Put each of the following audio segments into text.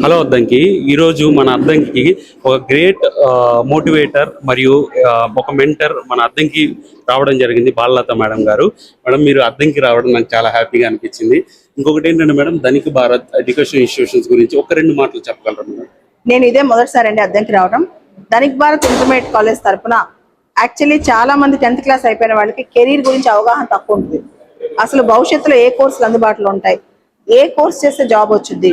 Hello Addanki, ఈరోజు మన అద్దంకి ఒక గ్రేట్ మోటివేటర్ మరియు ఒక మెంటర్ మన అద్దంకి రావడం జరిగింది. బాలలత మేడం గారు. మేడం, మీరు అద్దంకి రావడం నాకు చాలా హ్యాపీగా అనిపించింది. ఇంకొకటి ఏంటంటే madam, Dhanik Bharat education institutions గురించి ఒక రెండు మాటలు చెప్పగలరు మేడం? నేను ఇదే మొదటిసారి అండి అద్దంకి రావడం. ధనిక్ భారత్ ఇంటర్మీడియట్ కాలేజ్ తరఫున యాక్చువల్లీ చాలా మంది 10th క్లాస్ అయిపోయిన వాళ్ళకి కెరీర్ గురించి అవగాహన తక్కువ ఉంటుంది. అసలు భవిష్యత్తులో ఏ కోర్సులు అందుబాటులో ఉంటాయి, ఏ కోర్స్ చేస్తే జాబ్ వచ్చింది,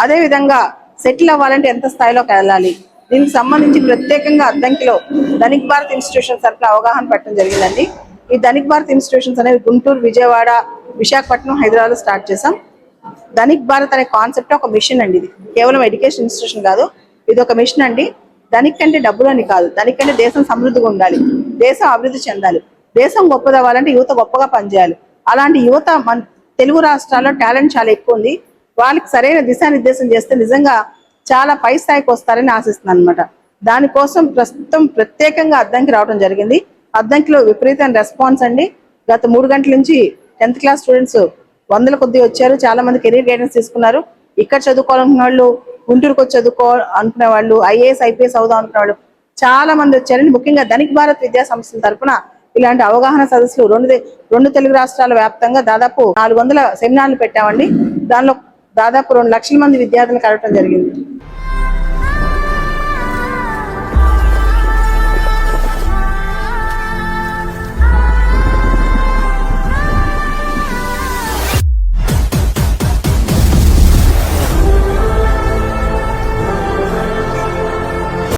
అదే విధంగా సెటిల్ అవ్వాలంటే ఎంత స్థాయిలోకి వెళ్ళాలి, దీనికి సంబంధించి ప్రత్యేకంగా అద్దంకిలో ధనిక్ భారత్ ఇన్స్టిట్యూషన్స్ తరఫున అవగాహన పెట్టడం జరిగిందండి. ఈ ధనిక్ భారత్ ఇన్స్టిట్యూషన్స్ అనేవి గుంటూరు, విజయవాడ, విశాఖపట్నం, హైదరాబాద్ స్టార్ట్ చేసాం. ధనిక్ భారత్ అనే కాన్సెప్ట్ ఒక మిషన్ అండి. ఇది కేవలం ఎడ్యుకేషన్ ఇన్స్టిట్యూషన్ కాదు, ఇది ఒక మిషన్ అండి. ధనిక్ అంటే డబ్బులు అని కాదు, ధనిక్ అంటే దేశం సమృద్ధిగా ఉండాలి, దేశం అభివృద్ధి చెందాలి, దేశం గొప్పదవ్వాలంటే యువత గొప్పగా పనిచేయాలి. అలాంటి యువత మన తెలుగు రాష్ట్రాల్లో టాలెంట్ చాలా ఎక్కువ ఉంది. వాళ్ళకి సరైన దిశానిర్దేశం చేస్తే నిజంగా చాలా పై స్థాయికి వస్తారని ఆశిస్తున్నాను అనమాట. దానికోసం ప్రస్తుతం ప్రత్యేకంగా అద్దంకి రావడం జరిగింది. అద్దంకిలో విపరీతమైన రెస్పాన్స్ అండి. గత 3 గంటల నుంచి 10th క్లాస్ స్టూడెంట్స్ వందల కొద్ది వచ్చారు. చాలా మంది కెరీర్ గైడెన్స్ తీసుకున్నారు. ఇక్కడ చదువుకోవాలనుకున్న వాళ్ళు, గుంటూరుకు వచ్చి అనుకునే వాళ్ళు, ఐఏఎస్ ఐపీఎస్ అవుదాం అనుకునే వాళ్ళు చాలా మంది వచ్చారండి. ముఖ్యంగా ధనిక్ భారత్ విద్యా సంస్థల తరఫున ఇలాంటి అవగాహన సదస్సులు రెండు తెలుగు రాష్ట్రాల వ్యాప్తంగా దాదాపు 400 సెమినార్లు పెట్టామండి. దానిలో దాదాపు 2 లక్షల మంది విద్యార్థులు కలవటం జరిగింది.